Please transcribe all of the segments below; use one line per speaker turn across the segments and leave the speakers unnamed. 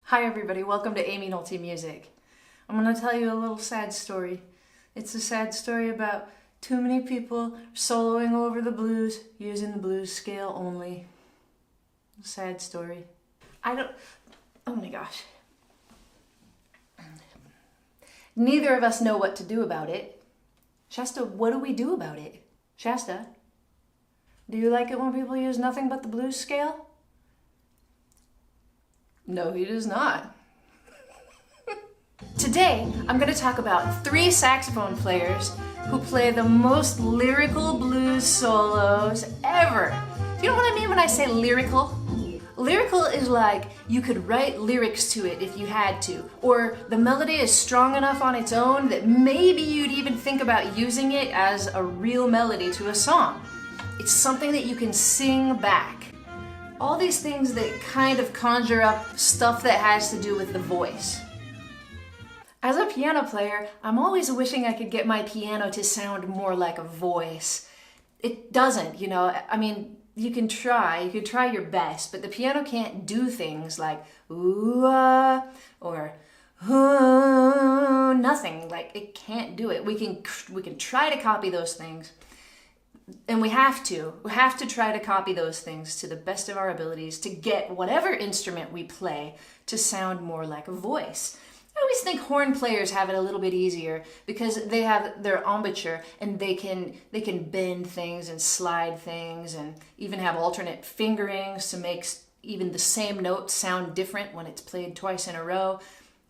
Hi everybody, welcome to Aimee Nolte Music. I'm going to tell you a little sad story. It's a sad story about too many people soloing over the blues using the blues scale only. Sad story. Oh my gosh. Neither of us know what to do about it. Shasta, what do we do about it? Shasta, do you like it when people use nothing but the blues scale? No, he does not. Today, I'm going to talk about 3 saxophone players who play the most lyrical blues solos ever. Do you know what I mean when I say lyrical? Lyrical is like you could write lyrics to it if you had to, or the melody is strong enough on its own that maybe you'd even think about using it as a real melody to a song. It's something that you can sing back. All these things that kind of conjure up stuff that has to do with the voice. As a piano player, I'm always wishing I could get my piano to sound more like a voice. It doesn't, you know, I mean, you could try your best, but the piano can't do things like ooh, or nothing. Like, it can't do it. We can try to copy those things. And we have to try to copy those things to the best of our abilities to get whatever instrument we play to sound more like a voice. I always think horn players have it a little bit easier because they have their embouchure and they can bend things and slide things and even have alternate fingerings to make even the same note sound different when it's played twice in a row.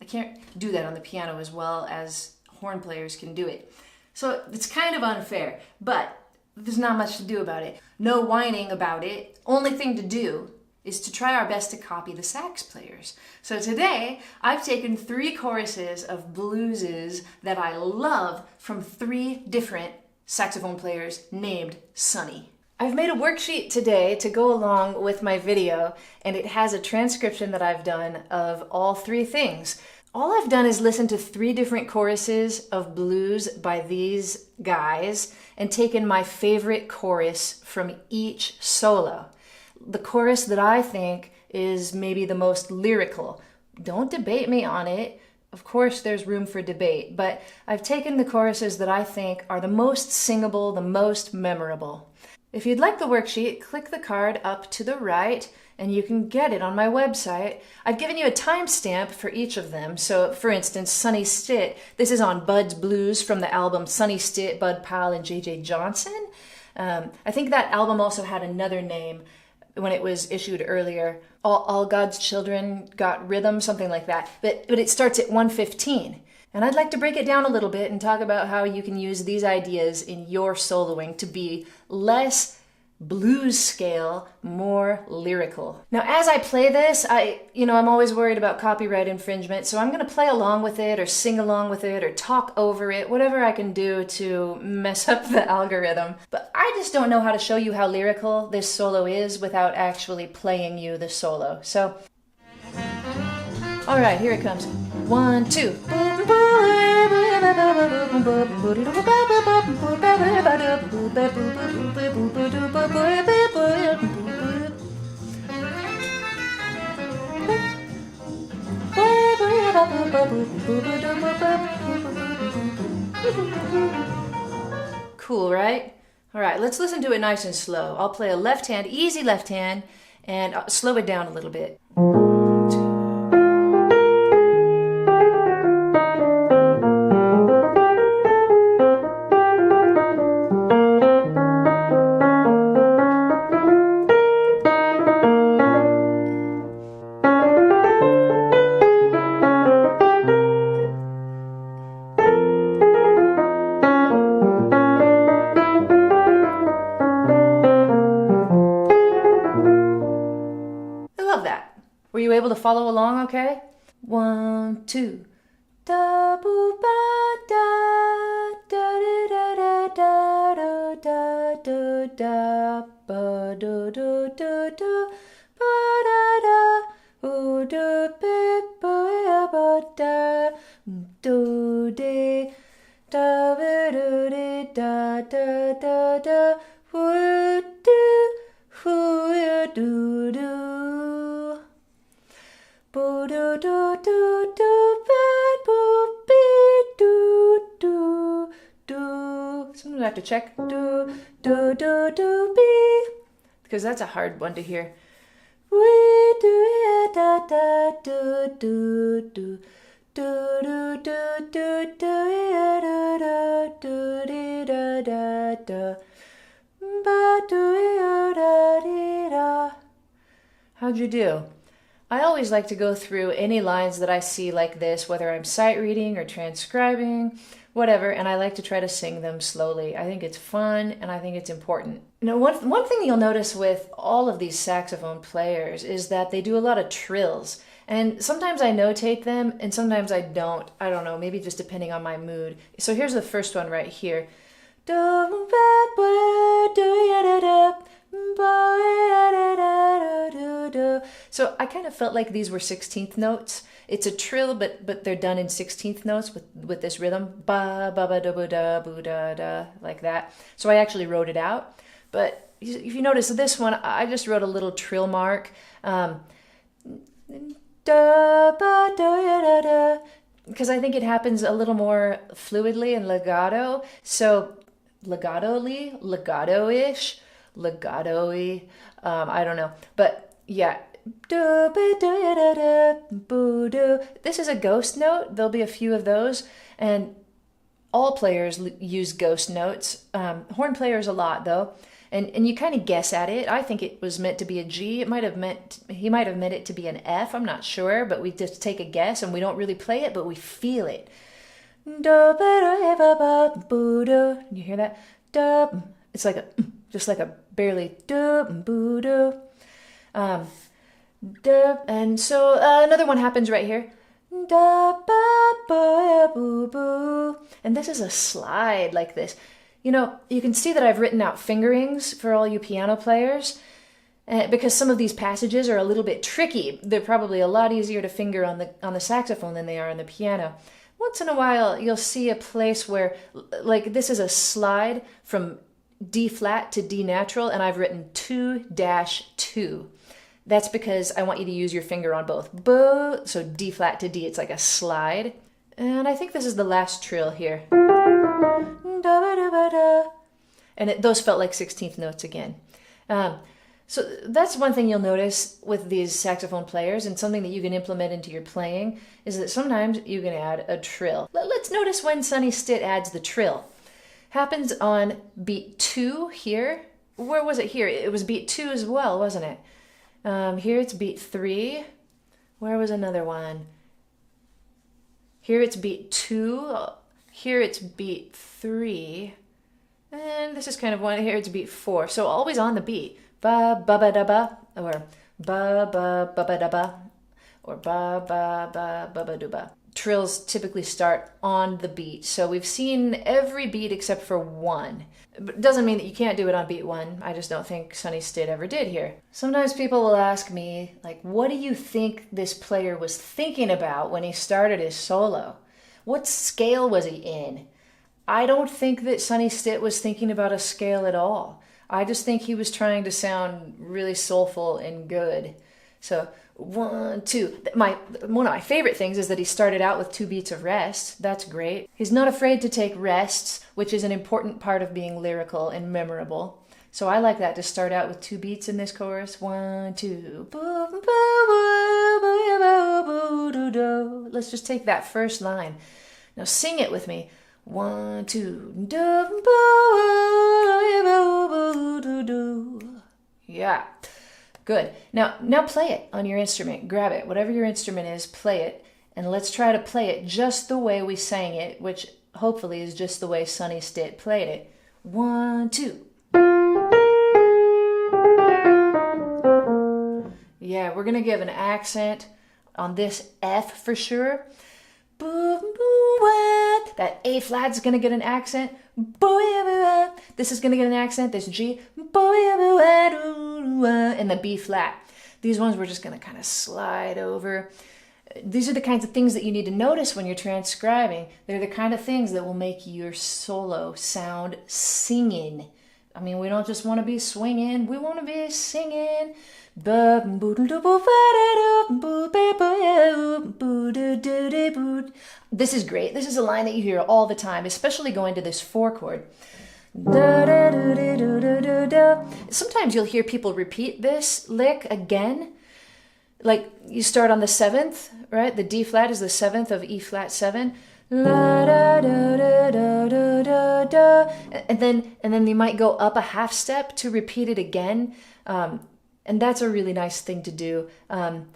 I can't do that on the piano as well as horn players can do it. So it's kind of unfair, but there's not much to do about it. No whining about it. Only thing to do is to try our best to copy the sax players. So today, I've taken 3 choruses of blueses that I love from 3 different saxophone players named Sonny. I've made a worksheet today to go along with my video, and it has a transcription that I've done of all 3 things. All I've done is listen to 3 different choruses of blues by these guys and taken my favorite chorus from each solo. The chorus that I think is maybe the most lyrical. Don't debate me on it. Of course, there's room for debate, but I've taken the choruses that I think are the most singable, the most memorable. If you'd like the worksheet, click the card up to the right and you can get it on my website. I've given you a timestamp for each of them. So for instance, Sonny Stitt, this is on Bud's Blues from the album Sonny Stitt, Bud Powell, and J.J. Johnson. I think that album also had another name when it was issued earlier. All God's Children Got Rhythm, something like that. But it starts at 1:15. And I'd like to break it down a little bit and talk about how you can use these ideas in your soloing to be less blues scale, more lyrical. Now, as I play this, I'm always worried about copyright infringement, so I'm going to play along with it or sing along with it or talk over it, whatever I can do to mess up the algorithm. But I just don't know how to show you how lyrical this solo is without actually playing you the solo. So, all right, here it comes. 1, 2. Cool, right? All right, let's listen to it nice and slow. I'll play a left hand, easy left hand, and I'll slow it down a little bit. Were you able to follow along okay? 1, 2. Da boo ba da da da da da da da da ba do do do do ba da da o do be ba ba da do de da ba do de da da da da wo do who do do. do do do ba boo be do do do. Sometimes I have to check do do do do be, because that's a hard one to hear. We do da da do do do do do do do do da do da da da ba do da dee da. How'd you do? I always like to go through any lines that I see like this, whether I'm sight reading or transcribing, whatever, and I like to try to sing them slowly. I think it's fun and I think it's important. Now, one thing you'll notice with all of these saxophone players is that they do a lot of trills. And sometimes I notate them and sometimes I don't. I don't know, maybe just depending on my mood. So here's the first one right here. So I kind of felt like these were 16th notes. It's a trill, but they're done in 16th notes with this rhythm, ba ba ba da ba da boo da da, like that. So I actually wrote it out. But if you notice this one, I just wrote a little trill mark, da ba da da, because I think it happens a little more fluidly and legato. So legato-y, legato-ish, legato-y, I don't know, but yeah. This is a ghost note. There'll be a few of those, and all players use ghost notes. Horn players a lot though, and you kind of guess at it. I think it was meant to be a G. He might have meant it to be an F. I'm not sure, but we just take a guess and we don't really play it, but we feel it. You hear that? It's like just like a barely and so another one happens right here. And this is a slide like this. You know, you can see that I've written out fingerings for all you piano players, because some of these passages are a little bit tricky. They're probably a lot easier to finger on the saxophone than they are on the piano. Once in a while, you'll see a place where, like, this is a slide from D flat to D natural, and I've written 2-2. That's because I want you to use your finger on both. So D flat to D, it's like a slide. And I think this is the last trill here. And those felt like 16th notes again. So that's one thing you'll notice with these saxophone players, and something that you can implement into your playing, is that sometimes you can add a trill. Let's notice when Sonny Stitt adds the trill. Happens on beat 2 here. Where was it here? It was beat 2 as well, wasn't it? Here it's beat 3. Where was another one? Here it's beat 2. Here it's beat 3. And this is kind of one. Here it's beat 4. So always on the beat. Ba ba ba da ba, or ba ba ba ba da ba, or ba ba ba ba ba do ba. Trills typically start on the beat. So we've seen every beat except for one. But it doesn't mean that you can't do it on beat 1. I just don't think Sonny Stitt ever did here. Sometimes people will ask me, like, what do you think this player was thinking about when he started his solo? What scale was he in? I don't think that Sonny Stitt was thinking about a scale at all. I just think he was trying to sound really soulful and good. So 1, 2. One of my favorite things is that he started out with 2 beats of rest. That's great. He's not afraid to take rests, which is an important part of being lyrical and memorable. So I like that, to start out with 2 beats in this chorus. 1, 2. Let's just take that first line. Now sing it with me. 1, 2. Yeah. Good. Now play it on your instrument. Grab it. Whatever your instrument is, play it. And let's try to play it just the way we sang it, which hopefully is just the way Sonny Stitt played it. 1, 2. Yeah, we're going to give an accent on this F for sure. That A flat's going to get an accent. This is going to get an accent. This G. And the B flat. These ones we're just going to kind of slide over. These are the kinds of things that you need to notice when you're transcribing. They're the kind of things that will make your solo sound singing. I mean, we don't just want to be swinging, we want to be singing. This is great. This is a line that you hear all the time, especially going to this 4 chord. Sometimes you'll hear people repeat this lick again. Like you start on the 7th, right? The D flat is the 7th of E flat 7. And then you might go up a half step to repeat it again. And that's a really nice thing to do. And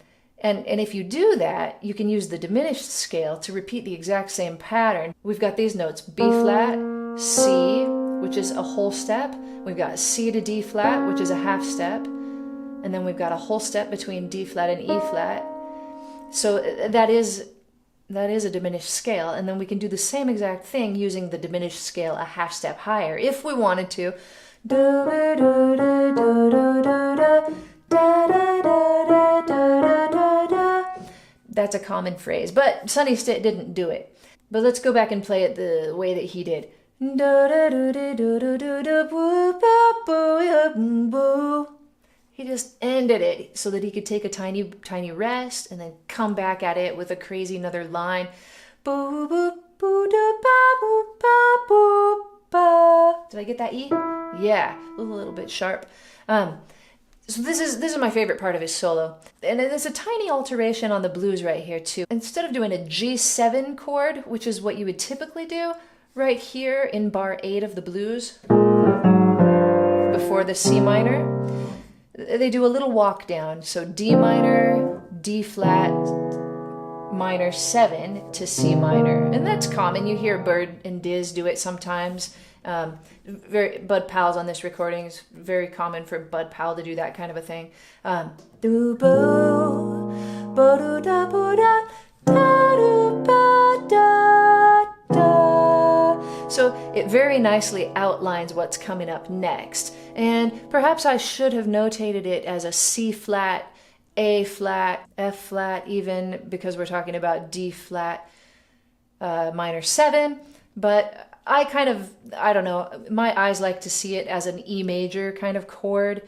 if you do that, you can use the diminished scale to repeat the exact same pattern. We've got these notes: B flat, C, which is a whole step. We've got C to D flat, which is a half step. And then we've got a whole step between D flat and E flat. So that is a diminished scale. And then we can do the same exact thing using the diminished scale a half step higher if we wanted to. That's a common phrase, but Sonny Stitt didn't do it. But let's go back and play it the way that he did. He just ended it so that he could take a tiny rest and then come back at it with a crazy another line. Did I get that E? Yeah, a little bit sharp. So this is my favorite part of his solo. And there's a tiny alteration on the blues right here too. Instead of doing a G7 chord, which is what you would typically do, right here in bar 8 of the blues, before the C minor, they do a little walk down. So D minor, D flat, minor 7 to C minor. And that's common. You hear Bird and Diz do it sometimes. Bud Powell's on this recording. It's very common for Bud Powell to do that kind of a thing. So it very nicely outlines what's coming up next. And perhaps I should have notated it as a C flat, A flat, F flat even, because we're talking about D flat minor 7. But I don't know, my eyes like to see it as an E major kind of chord.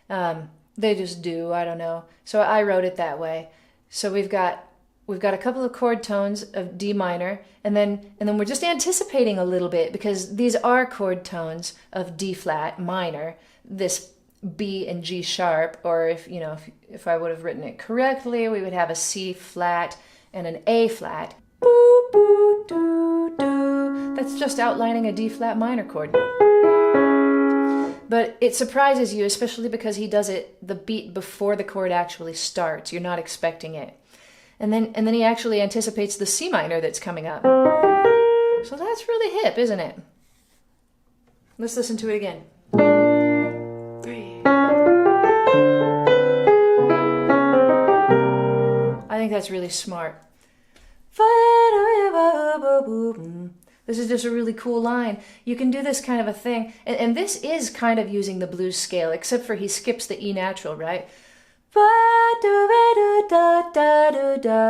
They just do, I don't know. So I wrote it that way. So we've got a couple of chord tones of D minor, and then we're just anticipating a little bit because these are chord tones of D flat minor, this B and G sharp, or if I would have written it correctly, we would have a C flat and an A flat. Boo, boo, doo, doo. That's just outlining a D flat minor chord. But it surprises you, especially because he does it the beat before the chord actually starts. You're not expecting it. And then he actually anticipates the C minor that's coming up. So that's really hip, isn't it? Let's listen to it again. 3. I think that's really smart. This is just a really cool line. You can do this kind of a thing. And this is kind of using the blues scale, except for he skips the E natural, right?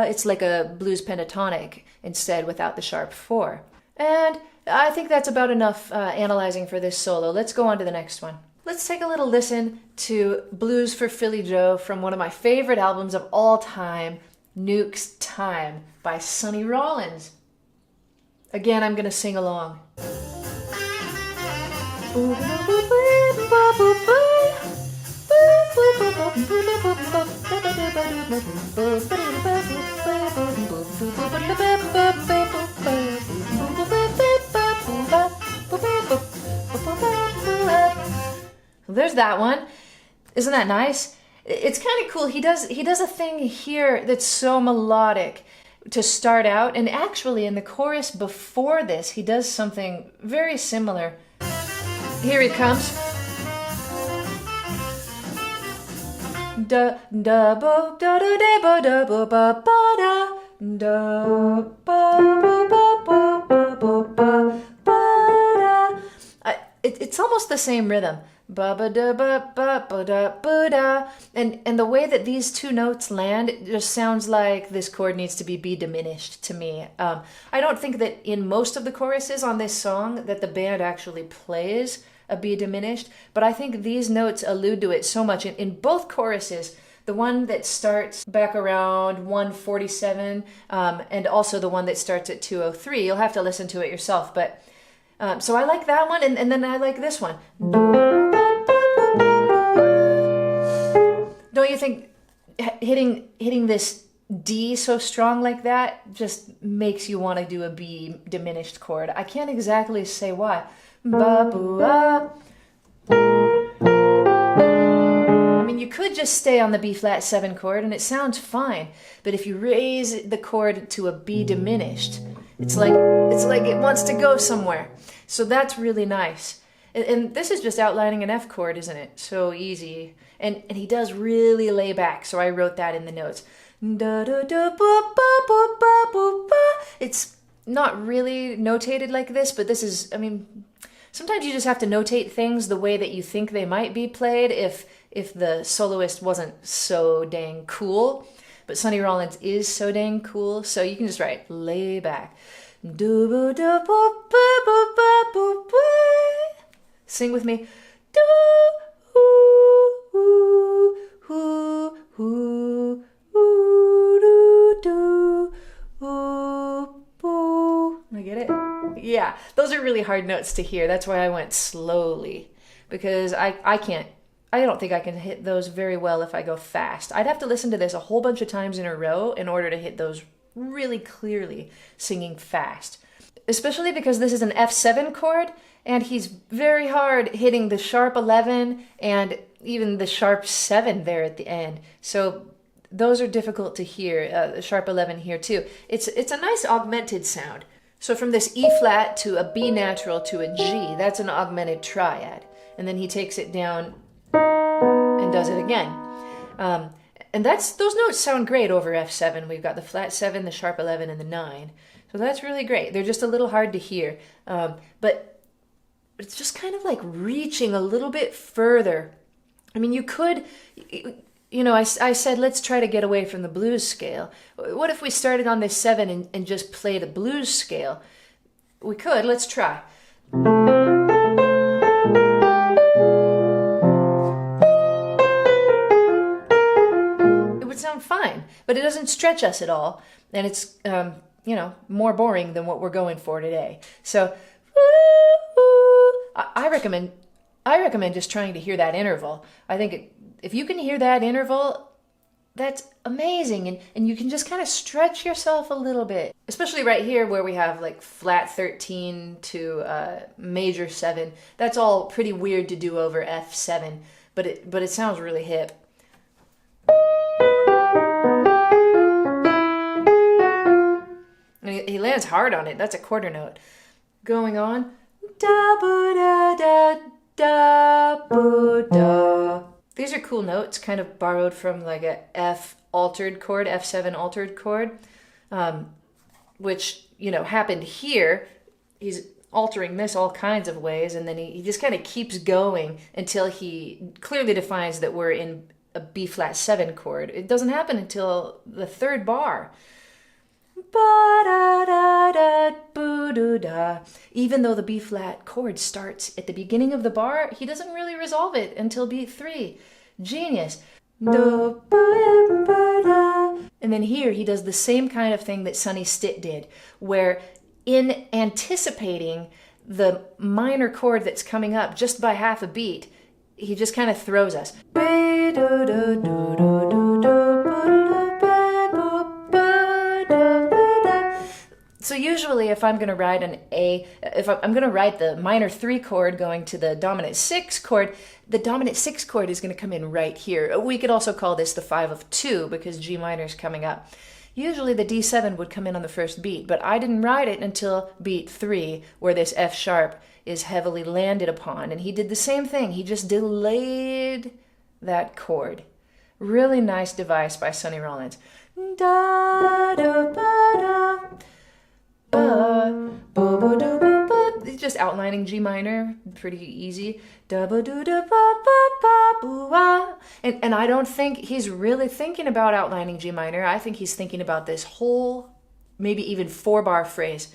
It's like a blues pentatonic instead without the sharp 4. And I think that's about enough analyzing for this solo. Let's go on to the next one. Let's take a little listen to Blues for Philly Joe from one of my favorite albums of all time, Nuke's Time by Sonny Rollins. Again, I'm going to sing along. There's that one. Isn't that nice? It's kind of cool. He does a thing here that's so melodic to start out, and actually in the chorus before this, he does something very similar. Here it comes. Da da bo da da da bo da bo ba ba da da ba ba ba ba ba ba ba da. It's almost the same rhythm. Ba ba da ba ba ba da ba da. And the way that these two notes land, it just sounds like this chord needs to be B diminished to me. I don't think that in most of the choruses on this song that the band actually plays a B diminished, but I think these notes allude to it so much. In both choruses, the one that starts back around 147 and also the one that starts at 203, you'll have to listen to it yourself, but so I like that one, and then I like this one. Don't you think hitting this D so strong like that just makes you want to do a B diminished chord? I can't exactly say why. I mean, you could just stay on the B flat 7 chord and it sounds fine, but if you raise the chord to a B diminished, it's like it wants to go somewhere. So that's really nice. And this is just outlining an F chord, isn't it? So easy. And he does really lay back, so I wrote that in the notes. It's not really notated like this, but this is, I mean, sometimes you just have to notate things the way that you think they might be played if the soloist wasn't so dang cool. But Sonny Rollins is so dang cool, so you can just write lay back. Sing with me. I get it? Yeah, those are really hard notes to hear. That's why I went slowly, because I don't think I can hit those very well if I go fast. I'd have to listen to this a whole bunch of times in a row in order to hit those really clearly singing fast. Especially because this is an F7 chord, and he's very hard hitting the sharp 11 and even the sharp 7 there at the end. So those are difficult to hear, the sharp 11 here too. It's a nice augmented sound. So from this E flat to a B natural to a G, that's an augmented triad. And then he takes it down and does it again. And those notes sound great over F7. We've got the flat 7, the sharp 11, and the 9. So that's really great. They're just a little hard to hear. But it's just kind of like reaching a little bit further. I mean, you could, I said, let's try to get away from the blues scale. What if we started on this 7 and just played a blues scale? We could. Let's try. It would sound fine, but it doesn't stretch us at all. And it's, more boring than what we're going for today. So, I recommend just trying to hear that interval. I think if you can hear that interval, that's amazing. And you can just kind of stretch yourself a little bit, especially right here where we have like flat 13 to major 7. That's all pretty weird to do over F7, but it sounds really hip. And he lands hard on it. That's a quarter note. Going on. Da ba da da da ba da. These are cool notes, kind of borrowed from like a F altered chord, F7 altered chord, which happened here. He's altering this all kinds of ways, and then he just kind of keeps going until he clearly defines that we're in a B flat 7 chord. It doesn't happen until the third bar. Even though the B flat chord starts at the beginning of the bar, he doesn't really resolve it until beat 3. Genius. And then here he does the same kind of thing that Sonny Stitt did, where in anticipating the minor chord that's coming up just by half a beat, he just kind of throws us. So usually if I'm going to write if I'm going to write the minor 3 chord going to the dominant 6 chord, the dominant 6 chord is going to come in right here. We could also call this the 5 of 2 because G minor is coming up. Usually the D7 would come in on the first beat, but I didn't write it until beat 3 where this F sharp is heavily landed upon. And he did the same thing. He just delayed that chord. Really nice device by Sonny Rollins. Da, da, ba, da. It's just outlining G minor, pretty easy. And I don't think he's really thinking about outlining G minor. I think he's thinking about this whole, maybe even 4-bar phrase.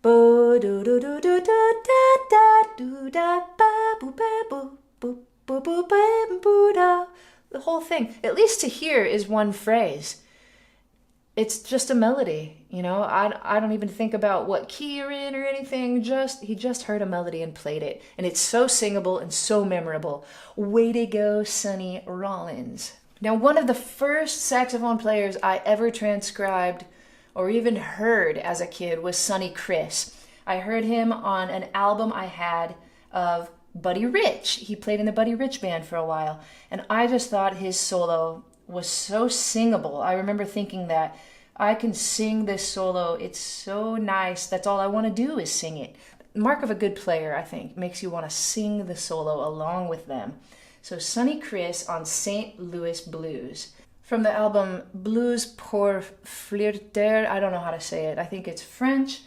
Bo do do do do do da da do da ba boo ba boo boo boo boo ba boo da. The whole thing, at least to hear, is one phrase. It's just a melody, you know. I don't even think about what key you're in or anything. He just heard a melody and played it, and it's so singable and so memorable. Way to go, Sonny Rollins. Now, one of the first saxophone players I ever transcribed or even heard as a kid was Sonny Criss. I heard him on an album I had of Buddy Rich. He played in the Buddy Rich band for a while, and I just thought his solo was so singable. I remember thinking that I can sing this solo. It's so nice. That's all I want to do is sing it. Mark of a good player, I think, makes you want to sing the solo along with them. So Sonny Criss on St. Louis Blues. From the album Blues pour flirter, I don't know how to say it. I think it's French,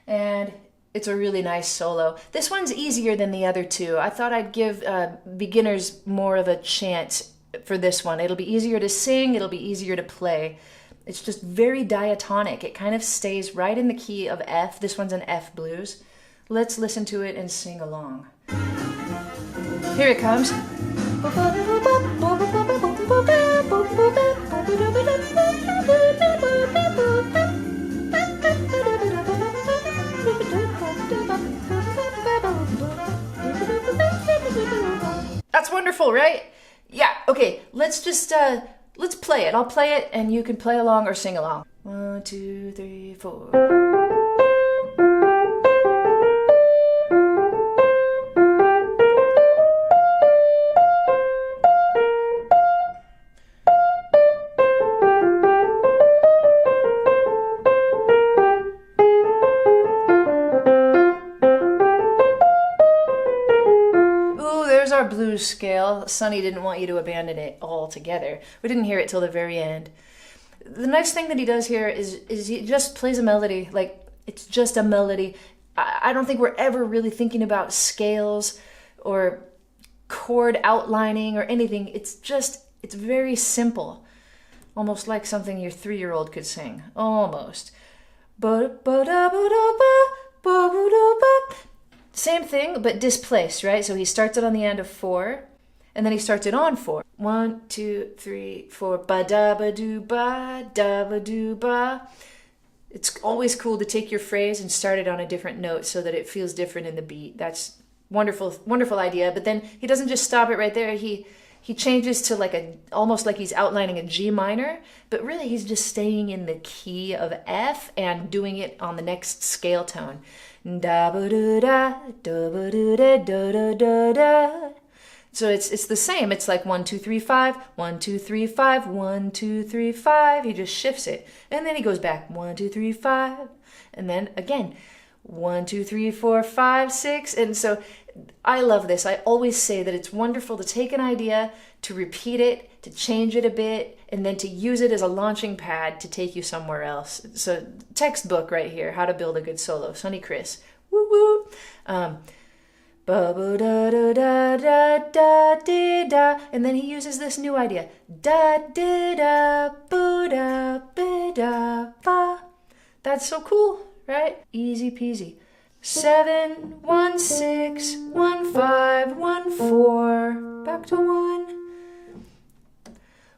and it's a really nice solo. This one's easier than the other two. I thought I'd give beginners more of a chance for this one. It'll be easier to sing, it'll be easier to play. It's just very diatonic. It kind of stays right in the key of F. This one's an F blues. Let's listen to it and sing along. Here it comes. That's wonderful, right? Yeah, okay, let's play it. I'll play it and you can play along or sing along. 1, 2, 3, 4. Our blues scale. Sonny didn't want you to abandon it altogether. We didn't hear it till the very end. The nice thing that he does here is he just plays a melody. Like, it's just a melody. I don't think we're ever really thinking about scales or chord outlining or anything. It's very simple. Almost like something your 3-year-old could sing. Almost. Same thing, but displaced, right? So he starts it on the end of 4, and then he starts it on 4. 1, 2, 3, 4. Ba da ba do ba da ba do ba. It's always cool to take your phrase and start it on a different note so that it feels different in the beat. That's wonderful, wonderful idea. But then he doesn't just stop it right there. He changes to almost like he's outlining a G minor, but really he's just staying in the key of F and doing it on the next scale tone. Da ba da da da ba da da da da da. So it's the same. It's like 1 2 3 5, 1 2 3 5, 1 2 3 5. He just shifts it, and then he goes back 1 2 3 5, and then again 1 2 3 4 5 6. And so I love this. I always say that it's wonderful to take an idea, to repeat it, to change it a bit, and then to use it as a launching pad to take you somewhere else. So textbook right here, how to build a good solo. Sonny Criss. Woo woo. Ba ba da da da da da da da, and then he uses this new idea. Da da da boo da ba da ba. That's so cool, right? Easy peasy. 7 1 6 1 5 1 4. Back to 1.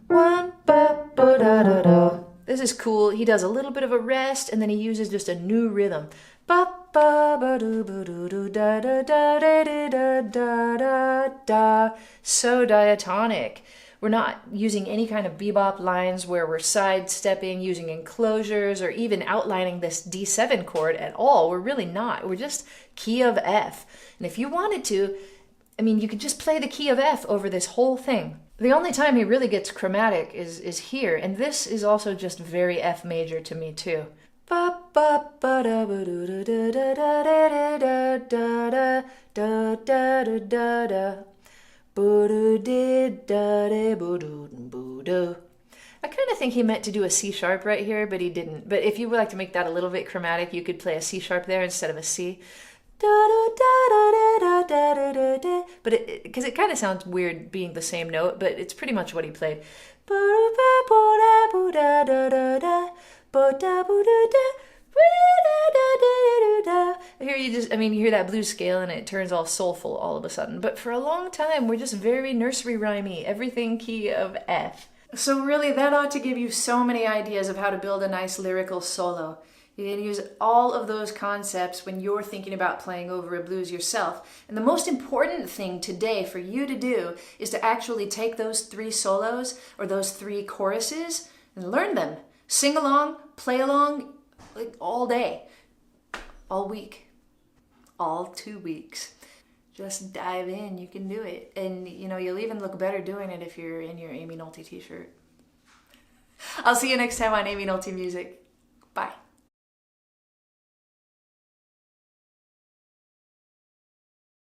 1 ba ba da da da. This is cool. He does a little bit of a rest, and then he uses just a new rhythm. Ba ba ba do ba do do da da da da da da da da. So diatonic. We're not using any kind of bebop lines where we're sidestepping, using enclosures, or even outlining this D7 chord at all. We're really not. We're just key of F. And if you wanted to, I mean, you could just play the key of F over this whole thing. The only time he really gets chromatic is here, and this is also just very F major to me too. Ba ba ba da ba do da da da da da da da da da da da da. I kind of think he meant to do a C sharp right here, but he didn't. But if you would like to make that a little bit chromatic, you could play a C sharp there instead of a C. But because it kind of sounds weird being the same note, but it's pretty much what he played. here you just, I mean, you hear that blues scale and it turns all soulful all of a sudden. But for a long time, we're just very nursery rhymey, everything key of F. So really, that ought to give you so many ideas of how to build a nice lyrical solo. You can use all of those concepts when you're thinking about playing over a blues yourself. And the most important thing today for you to do is to actually take those 3 solos or those 3 choruses and learn them. Sing along, play along, like all day, all week, all 2 weeks. Just dive in, you can do it. And you know, you'll even look better doing it if you're in your Aimee Nolte t-shirt. I'll see you next time on Aimee Nolte Music. Bye.